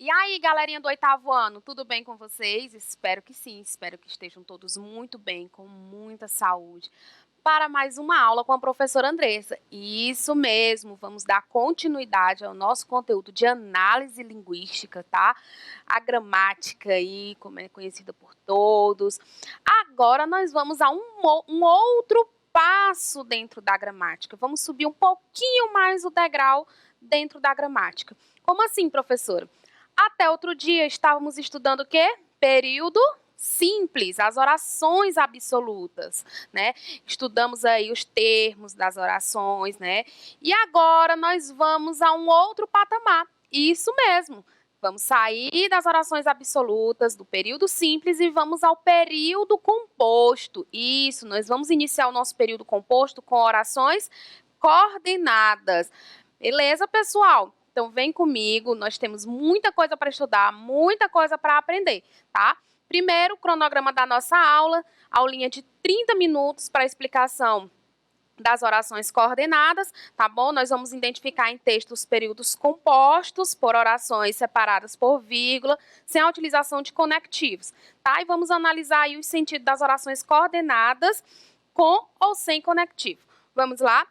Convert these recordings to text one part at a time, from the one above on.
E aí, galerinha do 8º ano, tudo bem com vocês? Espero que sim, espero que estejam todos muito bem, com muita saúde, para mais uma aula com a professora Andressa. Isso mesmo, vamos dar continuidade ao nosso conteúdo de análise linguística, tá? A gramática aí, como é conhecida por todos. Agora nós vamos a um outro passo dentro da gramática. Vamos subir um pouquinho mais o degrau dentro da gramática. Como assim, professora? Até outro dia estávamos estudando o quê? Período simples, as orações absolutas, né? Estudamos aí os termos das orações, né? E agora nós vamos a um outro patamar. Isso mesmo. Vamos sair das orações absolutas, do período simples e vamos ao período composto. Isso, nós vamos iniciar o nosso período composto com orações coordenadas. Beleza, pessoal? Então, vem comigo, nós temos muita coisa para estudar, muita coisa para aprender, tá? Primeiro, o cronograma da nossa aula, aulinha de 30 minutos para explicação das orações coordenadas, tá bom? Nós vamos identificar em texto os períodos compostos por orações separadas por vírgula, sem a utilização de conectivos, tá? E vamos analisar aí o sentido das orações coordenadas com ou sem conectivo. Vamos lá?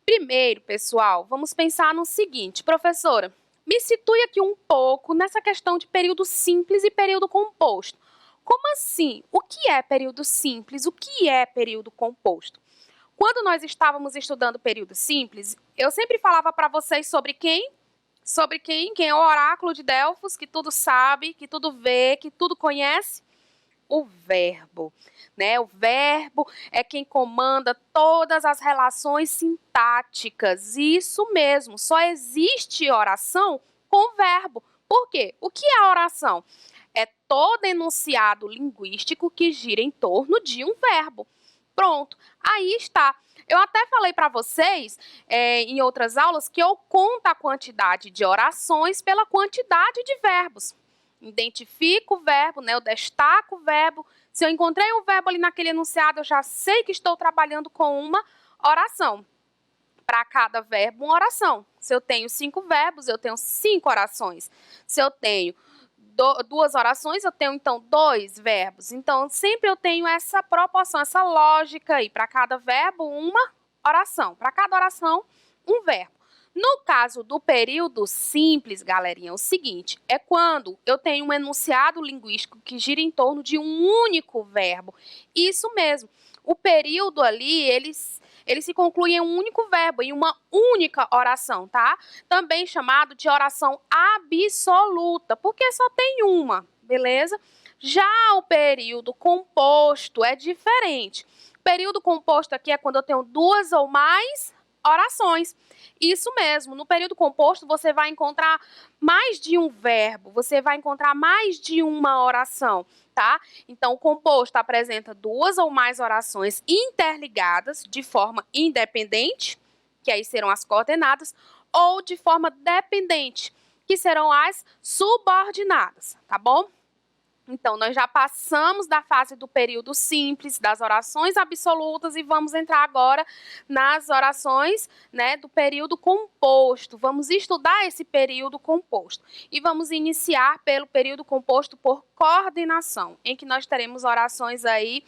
Primeiro, pessoal, vamos pensar no seguinte, professora, me situe aqui um pouco nessa questão de período simples e período composto. Como assim? O que é período simples? O que é período composto? Quando nós estávamos estudando período simples, eu sempre falava para vocês sobre quem? Sobre quem? Quem é o oráculo de Delfos, que tudo sabe, que tudo vê, que tudo conhece? O verbo, né? O verbo é quem comanda todas as relações sintáticas. Isso mesmo, só existe oração com verbo. Por quê? O que é oração? É todo enunciado linguístico que gira em torno de um verbo. Pronto, aí está. Eu até falei para vocês, em outras aulas, que eu conto a quantidade de orações pela quantidade de verbos. Identifico o verbo, né? Eu destaco o verbo. Se eu encontrei um verbo ali naquele enunciado, eu já sei que estou trabalhando com uma oração. Para cada verbo, uma oração. Se eu tenho 5 verbos, eu tenho 5 orações. Se eu tenho 2 orações, eu tenho, então, 2 verbos. Então, sempre eu tenho essa proporção, essa lógica aí. Para cada verbo, uma oração. Para cada oração, um verbo. No caso do período simples, galerinha, é o seguinte, é quando eu tenho um enunciado linguístico que gira em torno de um único verbo. Isso mesmo. O período ali, ele se conclui em um único verbo, em uma única oração, tá? Também chamado de oração absoluta, porque só tem uma, beleza? Já o período composto é diferente. O período composto aqui é quando eu tenho 2 ou mais orações. Isso mesmo, no período composto você vai encontrar mais de um verbo, você vai encontrar mais de uma oração, tá? Então, o composto apresenta 2 ou mais orações interligadas de forma independente, que aí serão as coordenadas, ou de forma dependente, que serão as subordinadas, tá bom? Então, nós já passamos da fase do período simples, das orações absolutas, e vamos entrar agora nas orações, né, do período composto. Vamos estudar esse período composto. E vamos iniciar pelo período composto por coordenação, em que nós teremos orações aí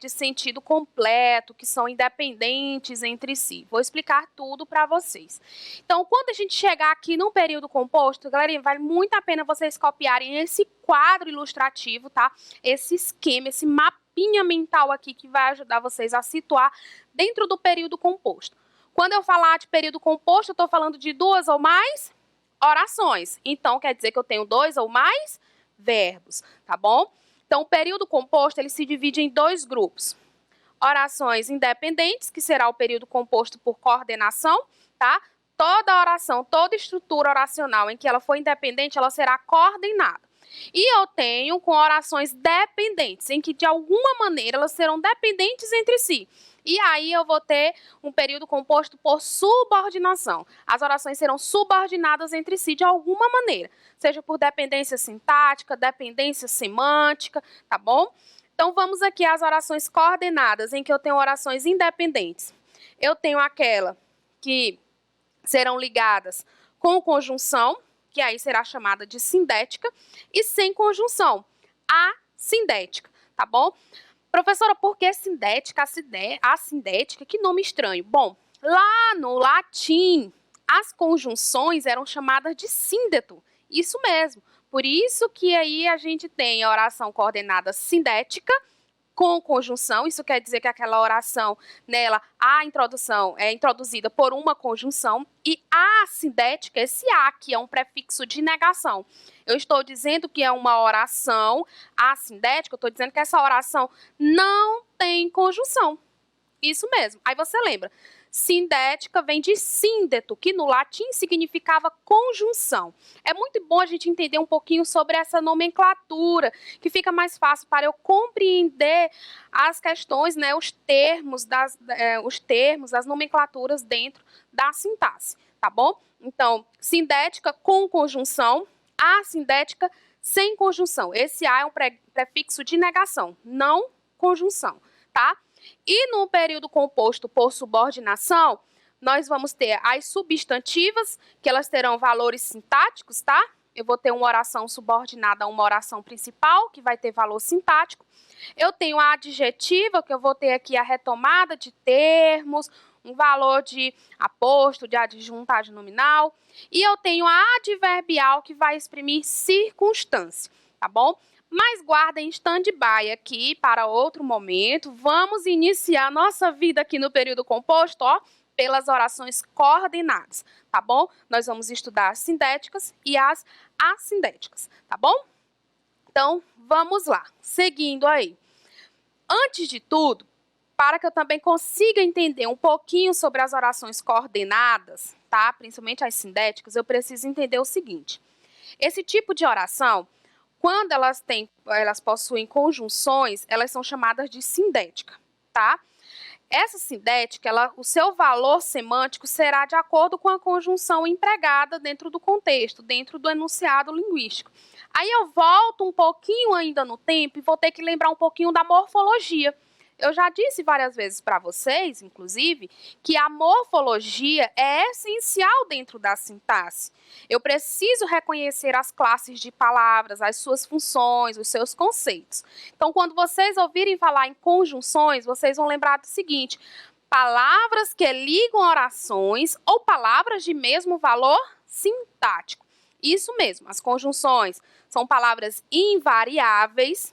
de sentido completo, que são independentes entre si. Vou explicar tudo para vocês. Então, quando a gente chegar aqui no período composto, galerinha, vale muito a pena vocês copiarem esse quadro ilustrativo, tá? Esse esquema, esse mapinha mental aqui que vai ajudar vocês a situar dentro do período composto. Quando eu falar de período composto, eu estou falando de 2 ou mais orações. Então, quer dizer que eu tenho 2 ou mais verbos, tá bom? Então, o período composto, ele se divide em 2 grupos. Orações independentes, que será o período composto por coordenação, tá? Toda oração, toda estrutura oracional em que ela for independente, ela será coordenada. E eu tenho com orações dependentes, em que de alguma maneira elas serão dependentes entre si. E aí eu vou ter um período composto por subordinação. As orações serão subordinadas entre si de alguma maneira, seja por dependência sintática, dependência semântica, tá bom? Então vamos aqui às orações coordenadas, em que eu tenho orações independentes. Eu tenho aquela que serão ligadas com conjunção, que aí será chamada de sindética, e sem conjunção, assindética, tá bom? Professora, por que sindética, assindética? Que nome estranho. Bom, lá no latim, as conjunções eram chamadas de síndeto, isso mesmo. Por isso que aí a gente tem a oração coordenada sindética, com conjunção, isso quer dizer que aquela oração, nela, a introdução é introduzida por uma conjunção, e a sindética, esse a que é um prefixo de negação. Eu estou dizendo que é uma oração assindética, eu estou dizendo que essa oração não tem conjunção. Isso mesmo. Aí você lembra, sindética vem de síndeto, que no latim significava conjunção. É muito bom a gente entender um pouquinho sobre essa nomenclatura, que fica mais fácil para eu compreender as questões, né, os termos, as nomenclaturas dentro da sintaxe, tá bom? Então, sindética com conjunção, assindética sem conjunção. Esse A é um prefixo de negação, não conjunção, tá? E no período composto por subordinação, nós vamos ter as substantivas, que elas terão valores sintáticos, tá? Eu vou ter uma oração subordinada a uma oração principal, que vai ter valor sintático. Eu tenho a adjetiva, que eu vou ter aqui a retomada de termos, um valor de aposto, de adjunto, adnominal. E eu tenho a adverbial, que vai exprimir circunstância, tá bom? Mas guarda em stand-by aqui para outro momento. Vamos iniciar nossa vida aqui no período composto, ó, pelas orações coordenadas, tá bom? Nós vamos estudar as sindéticas e as assindéticas, tá bom? Então, vamos lá, seguindo aí. Antes de tudo, para que eu também consiga entender um pouquinho sobre as orações coordenadas, tá? Principalmente as sindéticas, eu preciso entender o seguinte. Esse tipo de oração, quando elas possuem conjunções, elas são chamadas de sindética, tá? Essa sindética, o seu valor semântico será de acordo com a conjunção empregada dentro do contexto, dentro do enunciado linguístico. Aí eu volto um pouquinho ainda no tempo e vou ter que lembrar um pouquinho da morfologia. Eu já disse várias vezes para vocês, inclusive, que a morfologia é essencial dentro da sintaxe. Eu preciso reconhecer as classes de palavras, as suas funções, os seus conceitos. Então, quando vocês ouvirem falar em conjunções, vocês vão lembrar do seguinte: palavras que ligam orações ou palavras de mesmo valor sintático. Isso mesmo, as conjunções são palavras invariáveis,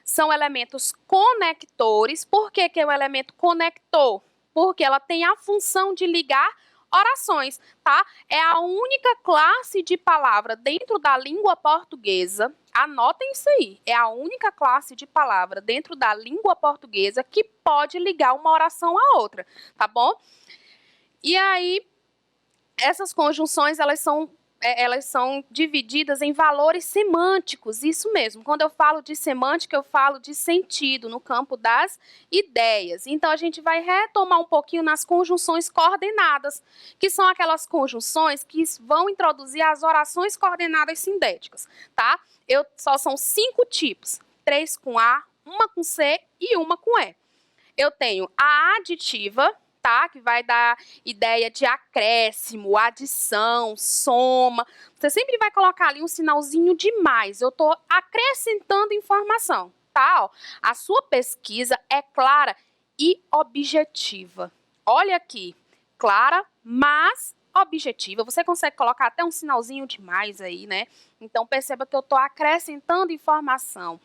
são elementos conectores. Por que é um elemento conector? Porque ela tem a função de ligar orações, tá? É a única classe de palavra dentro da língua portuguesa, anotem isso aí, é a única classe de palavra dentro da língua portuguesa que pode ligar uma oração à outra, tá bom? E aí, essas conjunções, elas são divididas em valores semânticos, isso mesmo. Quando eu falo de semântica, eu falo de sentido, no campo das ideias. Então, a gente vai retomar um pouquinho nas conjunções coordenadas, que são aquelas conjunções que vão introduzir as orações coordenadas sindéticas, tá? Só são 5 tipos, 3 com A, uma com C e uma com E. Eu tenho a aditiva, tá? Que vai dar ideia de acréscimo, adição, soma. Você sempre vai colocar ali um sinalzinho de mais. Eu estou acrescentando informação, tá? Ó, a sua pesquisa é clara e objetiva. Olha aqui, clara, mas objetiva. Você consegue colocar até um sinalzinho de mais aí, né? Então, perceba que eu estou acrescentando informação.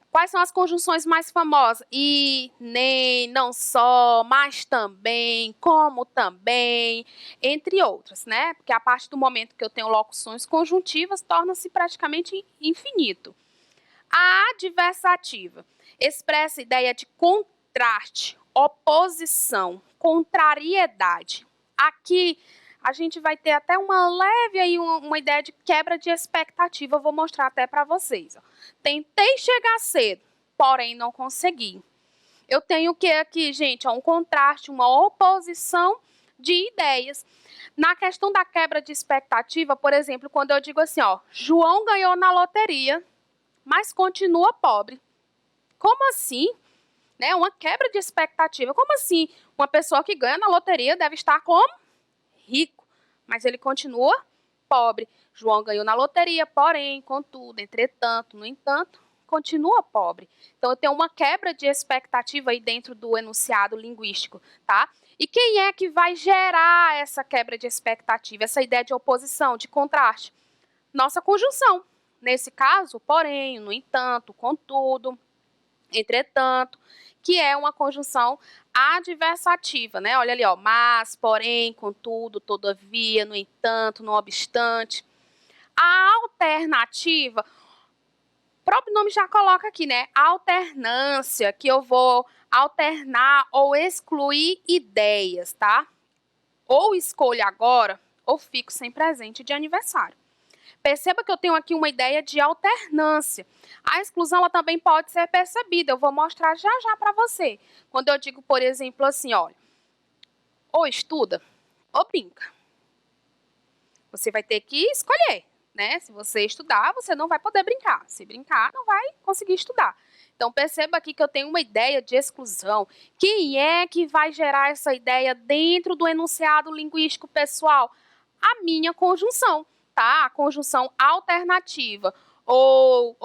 Quais são as conjunções mais famosas? E, nem, não só, mas também, como também, entre outras, né? Porque a partir do momento que eu tenho locuções conjuntivas, torna-se praticamente infinito. A adversativa expressa a ideia de contraste, oposição, contrariedade. Aqui a gente vai ter até uma leve aí, uma ideia de quebra de expectativa. Eu vou mostrar até para vocês. Ó. Tentei chegar cedo, porém não consegui. Eu tenho o que aqui, gente? Ó, um contraste, uma oposição de ideias. Na questão da quebra de expectativa, por exemplo, quando eu digo assim, ó, João ganhou na loteria, mas continua pobre. Como assim? Né? Uma quebra de expectativa. Como assim? Uma pessoa que ganha na loteria deve estar como? Rico, mas ele continua pobre. João ganhou na loteria, porém, contudo, entretanto, no entanto, continua pobre. Então, eu tenho uma quebra de expectativa aí dentro do enunciado linguístico, tá? E quem é que vai gerar essa quebra de expectativa, essa ideia de oposição, de contraste? Nossa conjunção. Nesse caso, porém, no entanto, contudo, entretanto, que é uma conjunção adversativa, né? Olha ali, ó, mas, porém, contudo, todavia, no entanto, não obstante. A alternativa, o próprio nome já coloca aqui, né? Alternância, que eu vou alternar ou excluir ideias, tá? Ou escolho agora, ou fico sem presente de aniversário. Perceba que eu tenho aqui uma ideia de alternância. A exclusão ela também pode ser percebida. Eu vou mostrar já já para você. Quando eu digo, por exemplo, assim, olha, ou estuda ou brinca. Você vai ter que escolher, né? Se você estudar, você não vai poder brincar. Se brincar, não vai conseguir estudar. Então, perceba aqui que eu tenho uma ideia de exclusão. Quem é que vai gerar essa ideia dentro do enunciado linguístico pessoal? A minha conjunção. Tá? A conjunção alternativa, ou,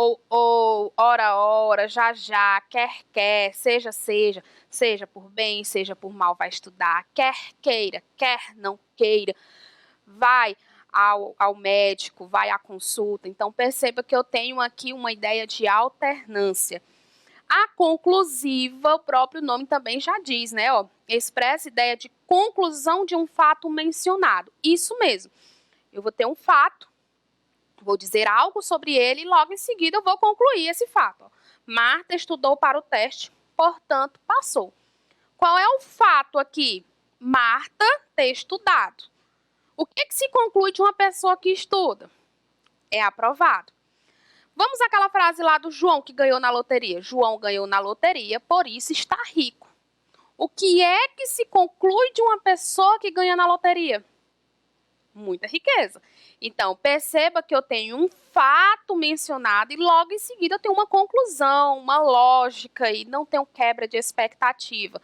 ora, já, quer, seja, seja por bem, seja por mal, vai estudar, quer queira, quer não queira, vai ao médico, vai à consulta. Então, perceba que eu tenho aqui uma ideia de alternância. A conclusiva, o próprio nome também já diz, né? Ó, expressa ideia de conclusão de um fato mencionado. Isso mesmo. Eu vou ter um fato, vou dizer algo sobre ele e logo em seguida eu vou concluir esse fato. Ó. Marta estudou para o teste, portanto, passou. Qual é o fato aqui? Marta ter estudado. O que se conclui de uma pessoa que estuda? É aprovado. Vamos àquela frase lá do João que ganhou na loteria. João ganhou na loteria, por isso está rico. O que é que se conclui de uma pessoa que ganha na loteria? Muita riqueza. Então, perceba que eu tenho um fato mencionado e logo em seguida eu tenho uma conclusão, uma lógica e não tenho quebra de expectativa.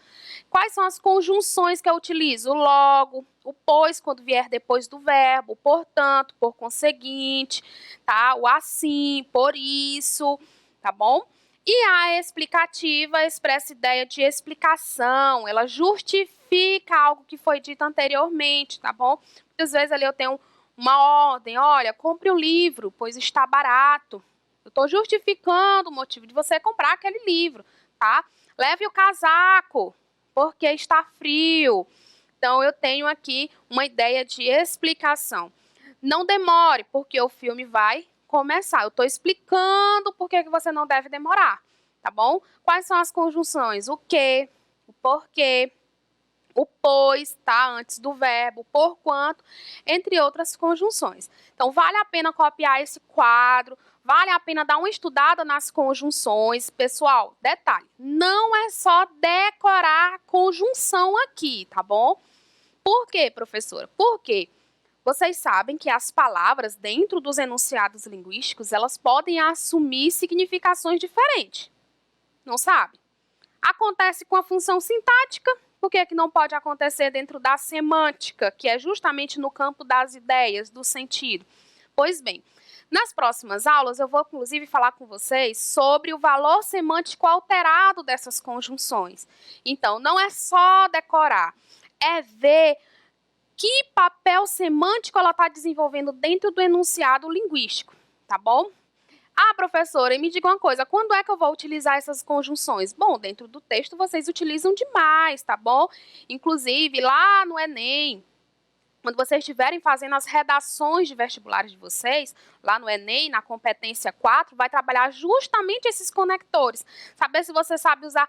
Quais são as conjunções que eu utilizo? O logo, o pois quando vier depois do verbo, o portanto, por conseguinte, tá? O assim, por isso, tá bom? E a explicativa expressa ideia de explicação, ela justifica algo que foi dito anteriormente, tá bom? Muitas vezes ali eu tenho uma ordem, olha, compre o livro, pois está barato. Eu estou justificando o motivo de você comprar aquele livro, tá? Leve o casaco, porque está frio. Então, eu tenho aqui uma ideia de explicação. Não demore, porque o filme vai começar. Eu estou explicando por que você não deve demorar, tá bom? Quais são as conjunções? O que, o porquê, o pois, tá? Antes do verbo, porquanto, entre outras conjunções. Então, vale a pena copiar esse quadro, vale a pena dar uma estudada nas conjunções. Pessoal, detalhe, não é só decorar a conjunção aqui, tá bom? Por quê, professora? Porque vocês sabem que as palavras dentro dos enunciados linguísticos, elas podem assumir significações diferentes. Não sabe? Acontece com a função sintática. Por que não pode acontecer dentro da semântica, que é justamente no campo das ideias, do sentido? Pois bem, nas próximas aulas eu vou, inclusive, falar com vocês sobre o valor semântico alterado dessas conjunções. Então, não é só decorar, é ver que papel semântico ela está desenvolvendo dentro do enunciado linguístico, tá bom? Ah, professora, e me diga uma coisa, quando é que eu vou utilizar essas conjunções? Bom, dentro do texto vocês utilizam demais, tá bom? Inclusive, lá no Enem, quando vocês estiverem fazendo as redações de vestibulares de vocês, lá no Enem, na competência 4, vai trabalhar justamente esses conectores. Saber se você sabe usar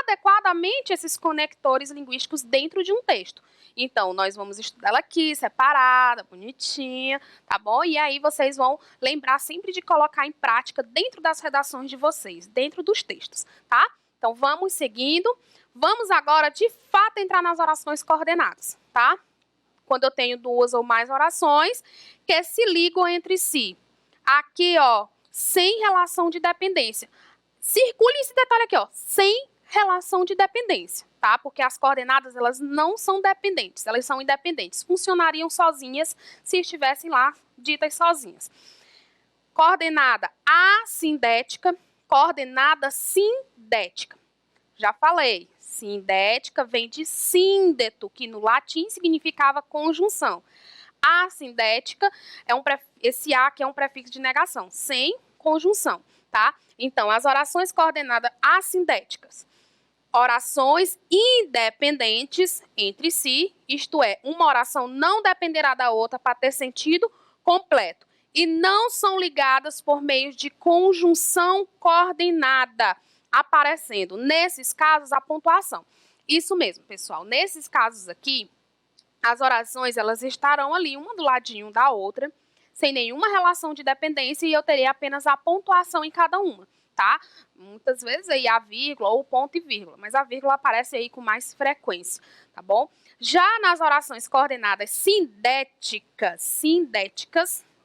adequadamente esses conectores linguísticos dentro de um texto. Então, nós vamos estudar ela aqui, separada, bonitinha, tá bom? E aí vocês vão lembrar sempre de colocar em prática dentro das redações de vocês, dentro dos textos, tá? Então, vamos seguindo. Vamos agora, de fato, entrar nas orações coordenadas, tá? Quando eu tenho duas ou mais orações que se ligam entre si. Aqui, ó, sem relação de dependência. Circule esse detalhe aqui, ó, sem relação de dependência, tá? Porque as coordenadas, elas não são dependentes, elas são independentes. Funcionariam sozinhas se estivessem lá ditas sozinhas. Coordenada assindética, coordenada sindética. Já falei, sindética vem de síndeto, que no latim significava conjunção. Assindética esse A que é um prefixo de negação, sem conjunção, tá? Então, as orações coordenadas assindéticas. Orações independentes entre si, isto é, uma oração não dependerá da outra para ter sentido completo. E não são ligadas por meio de conjunção coordenada, aparecendo, nesses casos, a pontuação. Isso mesmo, pessoal. Nesses casos aqui, as orações elas estarão ali, uma do ladinho da outra, sem nenhuma relação de dependência, e eu terei apenas a pontuação em cada uma, tá? Muitas vezes aí a vírgula ou ponto e vírgula, mas a vírgula aparece aí com mais frequência, tá bom? Já nas orações coordenadas sindéticas,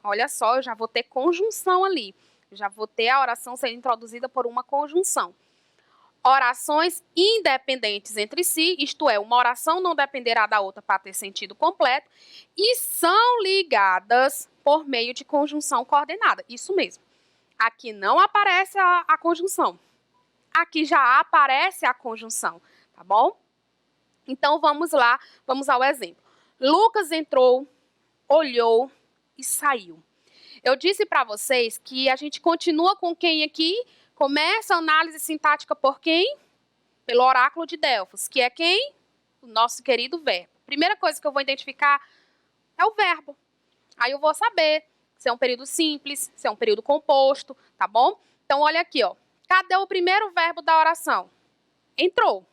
olha só, eu já vou ter conjunção ali, eu já vou ter a oração sendo introduzida por uma conjunção. Orações independentes entre si, isto é, uma oração não dependerá da outra para ter sentido completo, e são ligadas por meio de conjunção coordenada, isso mesmo. Aqui não aparece a conjunção, aqui já aparece a conjunção, tá bom? Então, vamos lá, vamos ao exemplo. Lucas entrou, olhou e saiu. Eu disse para vocês que a gente continua com quem aqui? Começa a análise sintática por quem? Pelo oráculo de Delfos, que é quem? O nosso querido verbo. Primeira coisa que eu vou identificar é o verbo. Aí eu vou saber se é um período simples, se é um período composto, tá bom? Então, olha aqui, ó. Cadê o primeiro verbo da oração? Entrou.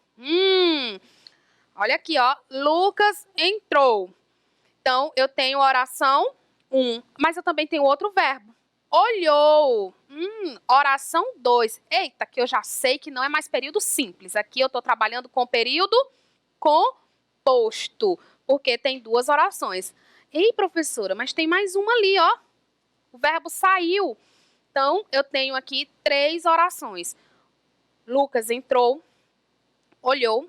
Olha aqui, ó. Lucas entrou. Então, eu tenho a oração 1, mas eu também tenho outro verbo. Olhou. Oração 2. Eita, que eu já sei que não é mais período simples. Aqui eu estou trabalhando com período composto, porque tem duas orações. Ei, professora, mas tem mais uma ali, ó. O verbo saiu. Então, eu tenho aqui 3 orações. Lucas entrou, olhou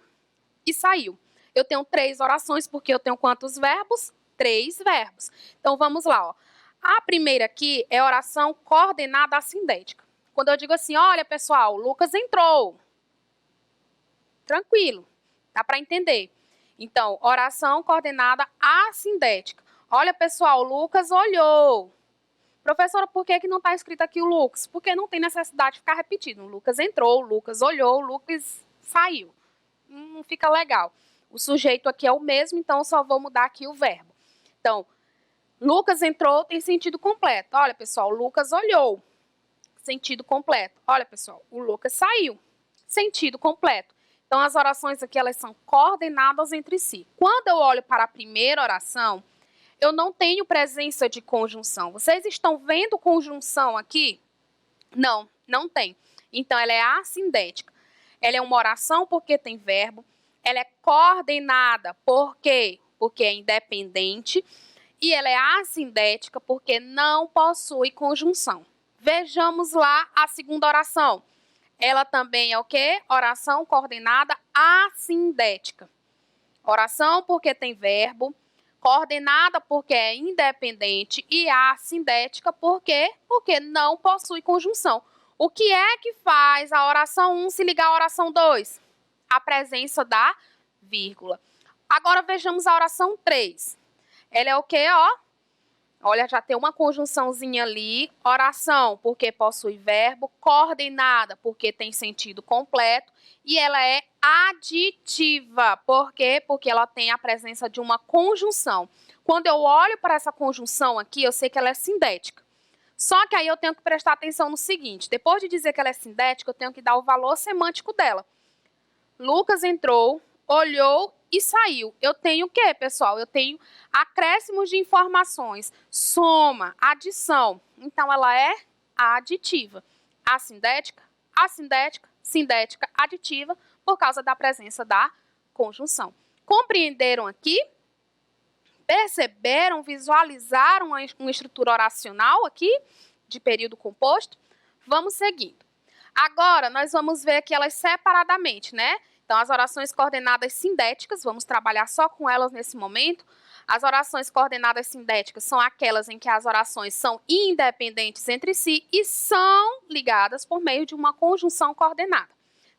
e saiu. Eu tenho 3 orações, porque eu tenho quantos verbos? 3 verbos. Então, vamos lá, ó. A primeira aqui é oração coordenada assindética. Quando eu digo assim, olha, pessoal, Lucas entrou. Tranquilo, dá para entender. Então, oração coordenada assindética. Olha, pessoal, Lucas olhou. Professora, por que não está escrito aqui o Lucas? Porque não tem necessidade de ficar repetindo. Lucas entrou, Lucas olhou, Lucas saiu. Não fica legal. O sujeito aqui é o mesmo, então eu só vou mudar aqui o verbo. Então, Lucas entrou tem sentido completo. Olha, pessoal, Lucas olhou. Sentido completo. Olha, pessoal, o Lucas saiu. Sentido completo. Então, as orações aqui, elas são coordenadas entre si. Quando eu olho para a primeira oração, eu não tenho presença de conjunção. Vocês estão vendo conjunção aqui? Não, não tem. Então, ela é assindética. Ela é uma oração porque tem verbo. Ela é coordenada. Por quê? Porque é independente. E ela é assindética porque não possui conjunção. Vejamos lá a segunda oração. Ela também é o quê? Oração coordenada assindética. Oração porque tem verbo, coordenada porque é independente e assindética por quê? Porque não possui conjunção. O que é que faz a oração 1 se ligar à oração 2? A presença da vírgula. Agora vejamos a oração 3. Ela é o quê, ó? Olha, já tem uma conjunçãozinha ali. Oração, porque possui verbo. Coordenada, porque tem sentido completo. E ela é aditiva. Por quê? Porque ela tem a presença de uma conjunção. Quando eu olho para essa conjunção aqui, eu sei que ela é sindética. Só que aí eu tenho que prestar atenção no seguinte. Depois de dizer que ela é sindética, eu tenho que dar o valor semântico dela. Lucas entrou, olhou e saiu. Eu tenho o quê, pessoal? Eu tenho acréscimos de informações, soma, adição. Então, ela é aditiva. Assindética, assindética, sindética, aditiva, por causa da presença da conjunção. Compreenderam aqui? Perceberam, visualizaram uma estrutura oracional aqui, de período composto? Vamos seguindo. Agora, nós vamos ver aqui elas separadamente, né? Então, as orações coordenadas sindéticas, vamos trabalhar só com elas nesse momento. As orações coordenadas sindéticas são aquelas em que as orações são independentes entre si e são ligadas por meio de uma conjunção coordenada.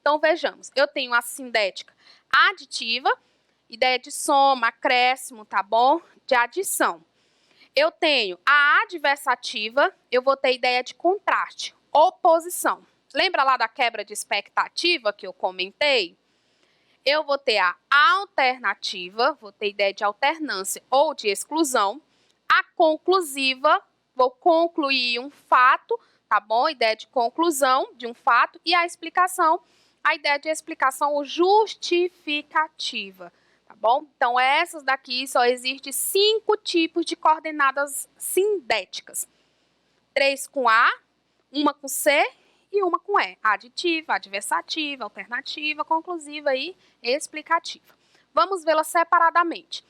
Então, vejamos, eu tenho a sindética aditiva, ideia de soma, acréscimo, tá bom? De adição. Eu tenho a adversativa, eu vou ter ideia de contraste, oposição. Lembra lá da quebra de expectativa que eu comentei? Eu vou ter a alternativa, vou ter ideia de alternância ou de exclusão. A conclusiva, vou concluir um fato, tá bom? Ideia de conclusão de um fato. E a explicação, a ideia de explicação ou justificativa, tá bom? Então, essas daqui só existem 5 tipos de coordenadas sindéticas. 3 com A, uma com C e uma com E. Aditiva, adversativa, alternativa, conclusiva e explicativa. Vamos vê-la separadamente.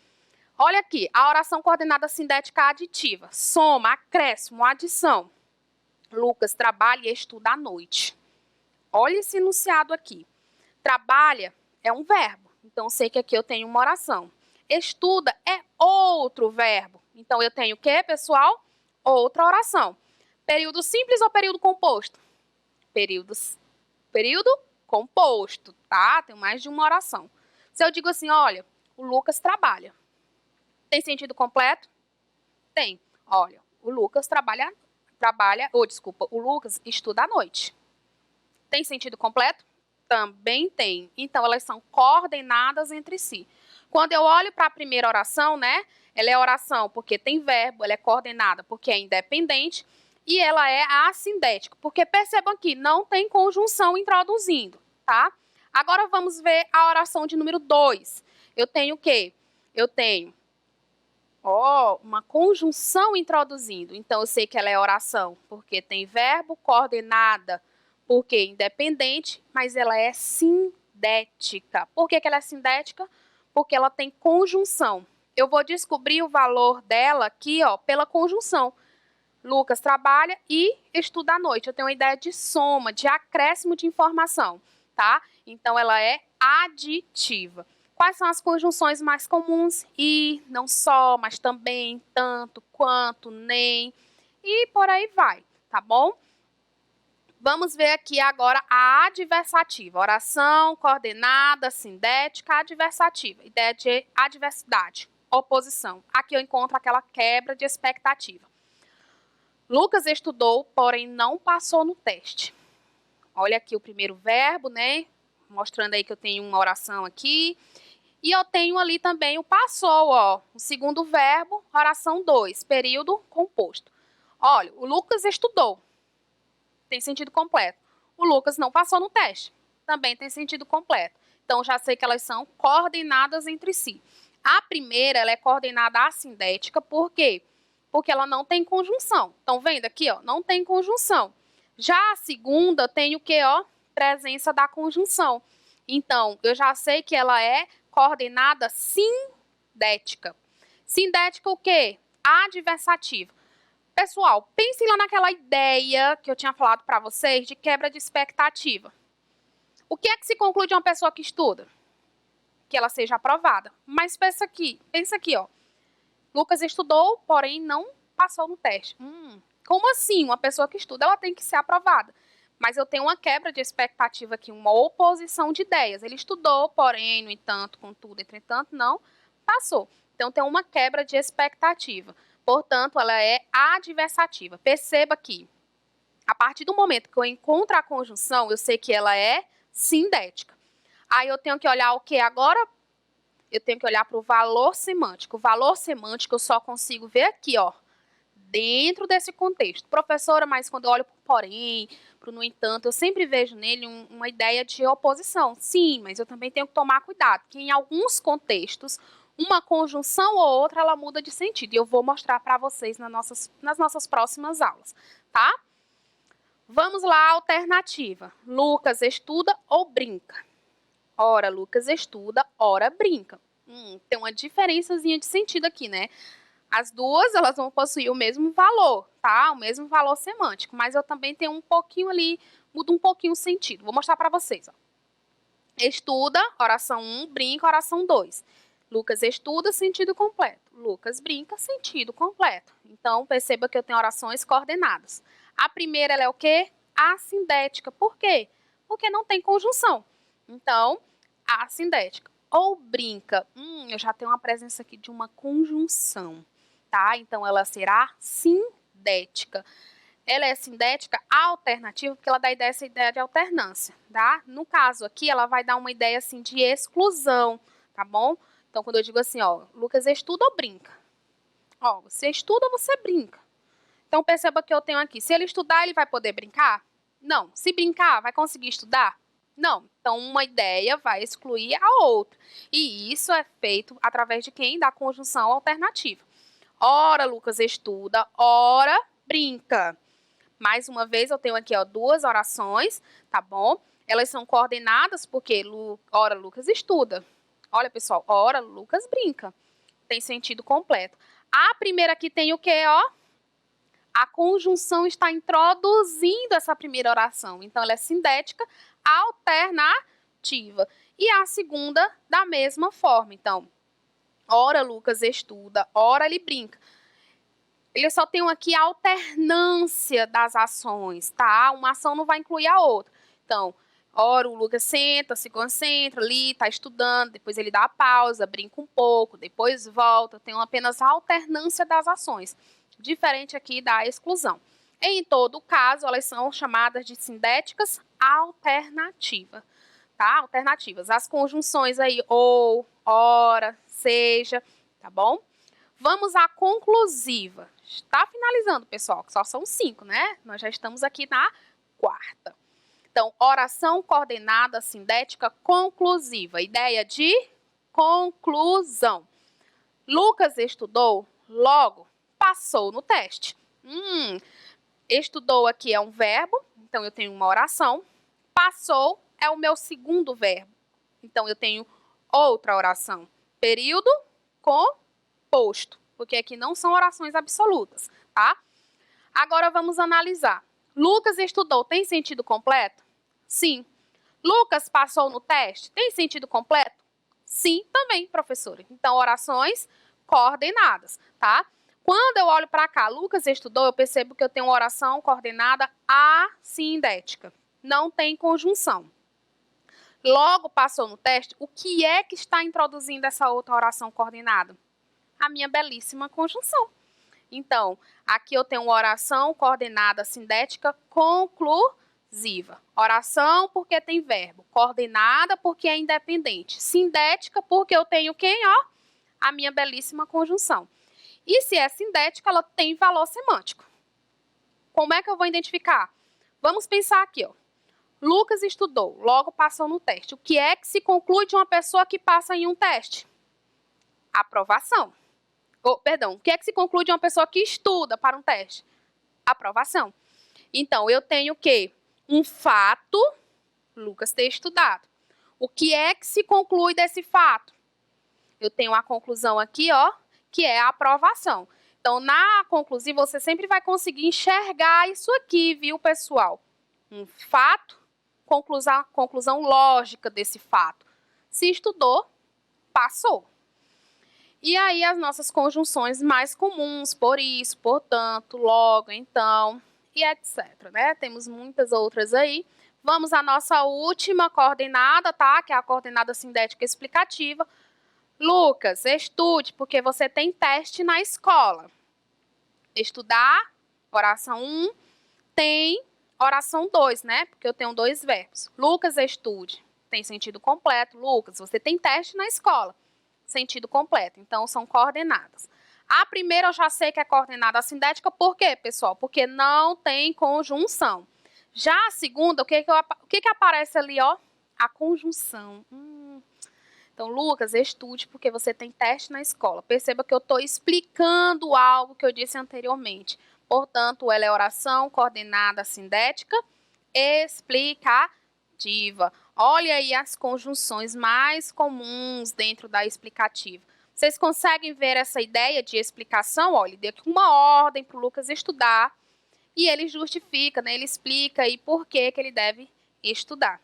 Olha aqui, a oração coordenada sindética aditiva. Soma, acréscimo, adição. Lucas trabalha e estuda à noite. Olha esse enunciado aqui. Trabalha é um verbo, então sei que aqui eu tenho uma oração. Estuda é outro verbo. Então eu tenho o quê, pessoal? Outra oração. Período simples ou período composto? Período composto, tá? Tem mais de uma oração. Se eu digo assim, olha, o Lucas trabalha. Tem sentido completo? Tem. Olha, o Lucas o Lucas estuda à noite. Tem sentido completo? Também tem. Então, elas são coordenadas entre si. Quando eu olho para a primeira oração, né? Ela é oração porque tem verbo, ela é coordenada porque é independente. E ela é assindética, porque percebam aqui, não tem conjunção introduzindo, tá? Agora vamos ver a oração de número 2. Eu tenho o quê? Eu tenho uma conjunção introduzindo. Então, eu sei que ela é oração porque tem verbo, coordenada porque é independente, mas ela é sindética. Por que ela é sindética? Porque ela tem conjunção. Eu vou descobrir o valor dela aqui, ó, pela conjunção. Lucas trabalha e estuda à noite. Eu tenho uma ideia de soma, de acréscimo de informação, tá? Então, ela é aditiva. Quais são as conjunções mais comuns? E, não só, mas também, tanto, quanto, nem, e por aí vai, tá bom? Vamos ver aqui agora a adversativa. Oração, coordenada, sindética, adversativa. Ideia de adversidade, oposição. Aqui eu encontro aquela quebra de expectativa. Lucas estudou, porém não passou no teste. Olha aqui o primeiro verbo, né? Mostrando aí que eu tenho uma oração aqui. E eu tenho ali também o passou, ó. O segundo verbo, oração 2, período composto. Olha, o Lucas estudou. Tem sentido completo. O Lucas não passou no teste. Também tem sentido completo. Então, já sei que elas são coordenadas entre si. A primeira, ela é coordenada assindética, por quê? Porque ela não tem conjunção. Estão vendo aqui, ó? Não tem conjunção. Já a segunda tem o quê, ó? Presença da conjunção. Então, eu já sei que ela é coordenada sindética. Sindética o quê? Adversativa. Pessoal, pensem lá naquela ideia que eu tinha falado para vocês de quebra de expectativa. O que é que se conclui de uma pessoa que estuda? Que ela seja aprovada. Mas pensa aqui, ó. Lucas estudou, porém não passou no teste. Como assim? Uma pessoa que estuda, ela tem que ser aprovada. Mas eu tenho uma quebra de expectativa aqui, uma oposição de ideias. Ele estudou, porém, no entanto, contudo, entretanto, não passou. Então, tem uma quebra de expectativa. Portanto, ela é adversativa. Perceba que, a partir do momento que eu encontro a conjunção, eu sei que ela é sindética. Aí eu tenho que olhar o que agora? Eu tenho que olhar para o valor semântico. O valor semântico eu só consigo ver aqui, ó, dentro desse contexto. Professora, mas quando eu olho para o porém, para o no entanto, eu sempre vejo nele uma ideia de oposição. Sim, mas eu também tenho que tomar cuidado, que em alguns contextos, uma conjunção ou outra, ela muda de sentido. E eu vou mostrar para vocês nas nossas próximas aulas, tá? Vamos lá, a alternativa. Lucas estuda ou brinca? Ora, Lucas estuda, ora brinca. Tem uma diferençazinha de sentido aqui, né? As duas, elas vão possuir o mesmo valor, tá? O mesmo valor semântico. Mas eu também tenho um pouquinho ali, muda um pouquinho o sentido. Vou mostrar para vocês, ó. Estuda, oração 1, brinca, oração 2. Lucas estuda, sentido completo. Lucas brinca, sentido completo. Então, perceba que eu tenho orações coordenadas. A primeira, ela é o quê? Assindética. Por quê? Porque não tem conjunção. Então, assindética. Ou brinca. Eu já tenho uma presença aqui de uma conjunção, tá? Então, ela será sindética. Ela é sindética alternativa, porque ela dá essa ideia de alternância, tá? No caso aqui, ela vai dar uma ideia, assim, de exclusão, tá bom? Então, quando eu digo assim, ó, Lucas estuda ou brinca? Ó, você estuda ou você brinca? Então, perceba que eu tenho aqui, se ele estudar, ele vai poder brincar? Não. Se brincar, vai conseguir estudar? Não. Então, uma ideia vai excluir a outra. E isso é feito através de quem? Da conjunção alternativa. Ora, Lucas estuda, ora, brinca. Mais uma vez, eu tenho aqui, ó, duas orações, tá bom? Elas são coordenadas porque ora, Lucas estuda. Olha, pessoal, ora, Lucas brinca. Tem sentido completo. A primeira aqui tem o quê, ó? A conjunção está introduzindo essa primeira oração. Então, ela é sindética alternativa. E a segunda, da mesma forma. Então, ora, Lucas estuda, ora, ele brinca. Ele só tem aqui a alternância das ações, tá? Uma ação não vai incluir a outra. Então, ora o Lucas senta, se concentra ali, tá estudando, depois ele dá a pausa, brinca um pouco, depois volta. Tem apenas a alternância das ações, diferente aqui da exclusão. Em todo caso, elas são chamadas de sindéticas alternativas, tá? Alternativas. As conjunções aí, ou, ora, seja, tá bom? Vamos à conclusiva. Está finalizando, pessoal, que só são 5, né? Nós já estamos aqui na 4ª. Então, oração coordenada sindética conclusiva. Ideia de conclusão. Lucas estudou, logo passou no teste. Estudou aqui é um verbo, então eu tenho uma oração. Passou é o meu segundo verbo. Então, eu tenho outra oração. Período composto, porque aqui não são orações absolutas, tá? Agora vamos analisar. Lucas estudou, tem sentido completo? Sim. Lucas passou no teste, tem sentido completo? Sim, também, professora. Então, orações coordenadas, tá? Quando eu olho para cá, Lucas estudou, eu percebo que eu tenho uma oração coordenada assindética. Não tem conjunção. Logo passou no teste, o que é que está introduzindo essa outra oração coordenada? A minha belíssima conjunção. Então, aqui eu tenho uma oração coordenada sindética conclusiva. Oração porque tem verbo. Coordenada porque é independente. Sindética porque eu tenho quem, ó? A minha belíssima conjunção. E se é sindética, ela tem valor semântico. Como é que eu vou identificar? Vamos pensar aqui, ó. Lucas estudou, logo passou no teste. O que é que se conclui de uma pessoa que passa em um teste? Aprovação. O que é que se conclui de uma pessoa que estuda para um teste? Aprovação. Então, eu tenho o quê? Um fato, Lucas ter estudado. O que é que se conclui desse fato? Eu tenho a conclusão aqui, ó, que é a aprovação. Então, na conclusiva, você sempre vai conseguir enxergar isso aqui, viu, pessoal? Um fato, conclusão lógica desse fato. Se estudou, passou. E aí, as nossas conjunções mais comuns, por isso, portanto, logo, então, e etc, né? Temos muitas outras aí. Vamos à nossa última coordenada, tá? Que é a coordenada sindética explicativa. Lucas, estude, porque você tem teste na escola. Estudar, oração 1, tem oração 2, né? Porque eu tenho 2 verbos. Lucas, estude, tem sentido completo. Lucas, você tem teste na escola. Sentido completo. Então, são coordenadas. A primeira eu já sei que é coordenada sindética. Por quê, pessoal? Porque não tem conjunção. Já a segunda, o que aparece ali, ó? A conjunção. Então, Lucas, estude porque você tem teste na escola. Perceba que eu estou explicando algo que eu disse anteriormente. Portanto, ela é oração coordenada sindética explicativa. Olha aí as conjunções mais comuns dentro da explicativa. Vocês conseguem ver essa ideia de explicação? Olha, dei aqui uma ordem para o Lucas estudar. e ele justifica, né? Ele explica aí por que ele deve estudar.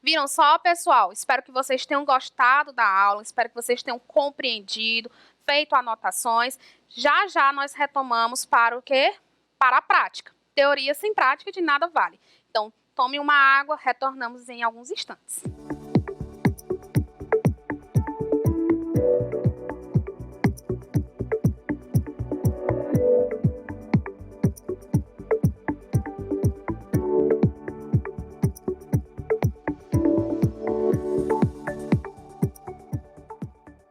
Viram só, pessoal? Espero que vocês tenham gostado da aula, espero que vocês tenham compreendido, feito anotações. Já já nós retomamos para o quê? Para a prática. Teoria sem prática de nada vale. Então, tome uma água, retornamos em alguns instantes.